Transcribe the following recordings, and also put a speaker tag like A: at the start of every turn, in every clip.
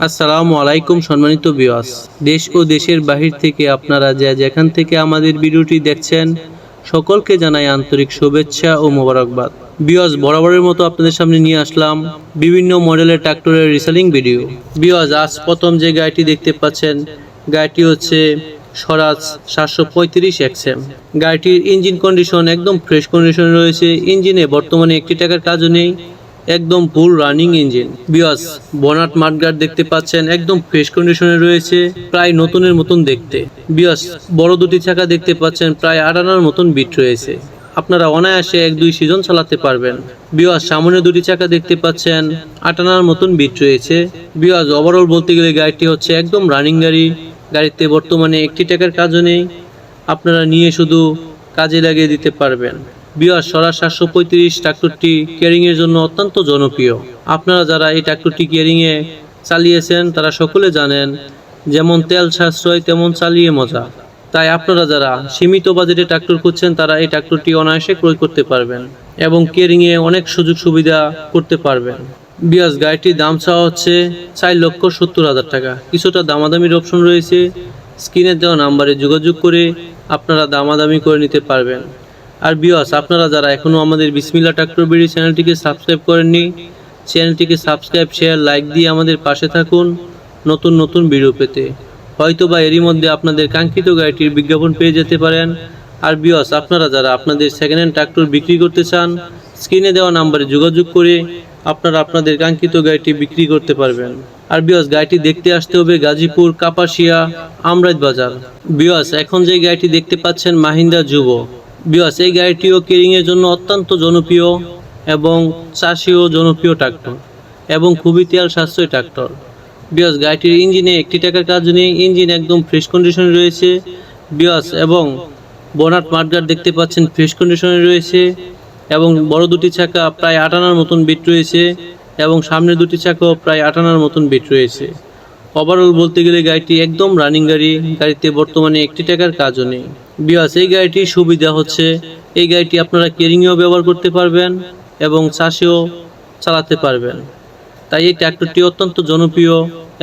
A: আসসালামু আলাইকুম সম্মানিত ভিউয়ার্স, দেশ ও দেশের বাহির থেকে আপনারা যেখান থেকে আমাদের ভিডিওটি দেখছেন সকলকে জানাই আন্তরিক শুভেচ্ছা ও মোবারকবাদ। ভিউয়ার্স, বরাবরের মতো আপনাদের সামনে নিয়ে আসলাম বিভিন্ন মডেলের ট্রাক্টরের রিসেলিং ভিডিও। ভিউয়ার্স, আজ প্রথম যে গাড়িটি দেখতে পাচ্ছেন গাড়িটি হচ্ছে স্বরাজ 735 এক্সএম। গাড়িটির ইঞ্জিন কন্ডিশন একদম ফ্রেশ কন্ডিশনে রয়েছে। ইঞ্জিনে বর্তমানে একটি টাকার কাজও নেই, একদম full running engine. Viewers, বনাট mudguard দেখতে পাচ্ছেন একদম ফ্রেশ কন্ডিশনে রয়েছে, প্রায় নতুনের মতন দেখতে। ভিউয়ার্স, বড় দুটি চাকা দেখতে পাচ্ছেন প্রায় 8 আনার মতন বিট রয়েছে, আপনারা অনায়াসে 1-2 সিজন চালাতে পারবেন। ভিউয়ার্স, সামনে দুটি চাকা দেখতে পাচ্ছেন 8 আনার মতন বিট রয়েছে। ভিউয়ার্স, ওভারঅল বলতে গেলে গাড়িটি হচ্ছে একদম রানিং গাড়ি। গাড়িতে বর্তমানে একটি টাকার কাজও নেই, আপনারা নিয়ে শুধু কাজে লাগিয়ে দিতে পারবেন। ভিউয়ার্স, স্বরাজ 735 ট্রাক্টরটি কেয়ারিংয়ের জন্য অত্যন্ত জনপ্রিয়। আপনারা যারা এই ট্রাক্টরটি কেয়ারিংয়ে চালিয়েছেন তারা সকলে জানেন, যেমন তেল সাশ্রয় তেমন চালিয়ে মজা। তাই আপনারা যারা সীমিত বাজেটে ট্রাক্টর খুঁজছেন তারা এই ট্রাক্টরটি অনায়াসে ক্রয় করতে পারবেন এবং কেয়ারিংয়ে অনেক সুযোগ সুবিধা করতে পারবেন। ভিউয়ার্স, গাড়িটির দাম চাওয়া হচ্ছে 4,70,000 টাকা। কিছুটা দামাদামির অপশন রয়েছে, স্ক্রিনে দেওয়া নাম্বারে যোগাযোগ করে আপনারা দামাদামি করে নিতে পারবেন। আর ভিউয়ার্স, আপনারা যারা এখনও আমাদের বিসমিল্লাহ ট্রাক্টর বিডি চ্যানেলটিকে সাবস্ক্রাইব করেননি, চ্যানেলটিকে সাবস্ক্রাইব, শেয়ার, লাইক দিয়ে আমাদের পাশে থাকুন নতুন নতুন ভিডিও পেতে। হয়তোবা এরই মধ্যে আপনাদের কাঙ্ক্ষিত গাড়িটির বিজ্ঞাপন পেয়ে যেতে পারেন। আর ভিউয়ার্স, আপনারা যারা আপনাদের সেকেন্ড হ্যান্ড ট্রাক্টর বিক্রি করতে চান, স্ক্রিনে দেওয়া নাম্বারে যোগাযোগ করে আপনারা আপনাদের কাঙ্ক্ষিত গাড়িটি বিক্রি করতে পারবেন। আর ভিউয়ার্স, গাড়িটি দেখতে আসতে হবে গাজীপুর কাপাসিয়া আমরাইত বাজার। ভিউয়ার্স, এখন যে গাড়িটি দেখতে পাচ্ছেন মাহিন্দ্রা যুবো। ভিউয়ার্স, এই গাড়িটিও কেয়ারিংয়ের জন্য অত্যন্ত জনপ্রিয় এবং চাষিও জনপ্রিয় ট্রাক্টর এবং খুবই তেল সাশ্রয়ী ট্রাক্টর। ভিউয়ার্স, গাড়িটির ইঞ্জিনে একটি টাকার কাজ নেই, ইঞ্জিন একদম ফ্রেশ কন্ডিশনে রয়েছে। ভিউয়ার্স, এবং বনাট মাডগার্ড দেখতে পাচ্ছেন ফ্রেশ কন্ডিশনে রয়েছে এবং বড় দুটি চাকা প্রায় 8 আনার মতন বিট রয়েছে এবং সামনের দুটি চাকাও প্রায় 8 আনার মতন বিট রয়েছে। ওভারঅল বলতে গেলে গাড়িটি একদম রানিং গাড়ি। গাড়িতে বর্তমানে একটি টাকার কাজও নেই। ভিউয়ার্স, এই গাড়িটির সুবিধা হচ্ছে এই গাড়িটি আপনারা কেয়ারিংয়েও ব্যবহার করতে পারবেন এবং চাষেও চালাতে পারবেন। তাই এই ট্র্যাক্টরটি অত্যন্ত জনপ্রিয়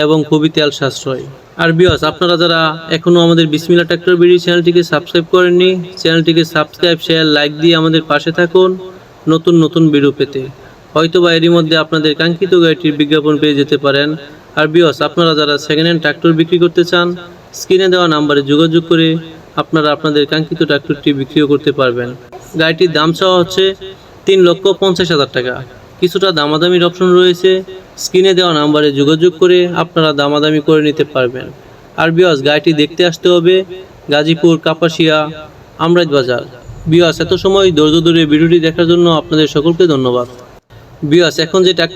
A: এবং খুবই তেল সাশ্রয়। আর ভিউয়ার্স, আপনারা যারা এখনও আমাদের বিসমিল্লাহ ট্রাক্টর বিডি চ্যানেলটিকে সাবস্ক্রাইব করেননি, চ্যানেলটিকে সাবস্ক্রাইব, শেয়ার, লাইক দিয়ে আমাদের পাশে থাকুন নতুন নতুন ভিডিও পেতে। হয়তোবা এরই মধ্যে আপনাদের কাঙ্ক্ষিত গাড়িটির বিজ্ঞাপন পেয়ে যেতে পারেন। আর ভিউয়ার্স, আপনারা যারা সেকেন্ড হ্যান্ড ট্রাক্টর বিক্রি করতে চান, স্ক্রিনে দেওয়া নাম্বারে যোগাযোগ করে আপনারা আপনাদের কাঙ্ক্ষিত ট্রাক্টরটি বিক্রিও করতে পারবেন। গাড়িটির দাম চাওয়া হচ্ছে 3,50,000 টাকা। কিছুটা দামাদামির অপশন রয়েছে, স্ক্রিনে দেওয়া নাম্বারে যোগাযোগ করে আপনারা দামাদামি করে নিতে পারবেন। আর ভিউয়ার্স, গাড়িটি দেখতে আসতে হবে গাজীপুর কাপাসিয়া আমরাইত বাজার। ভিউয়ার্স, এত সময় ধৈর্য ধরে ভিডিওটি দেখার জন্য আপনাদের সকলকে ধন্যবাদ। ভিউয়ার্স, এখন যে ট্রাক্টর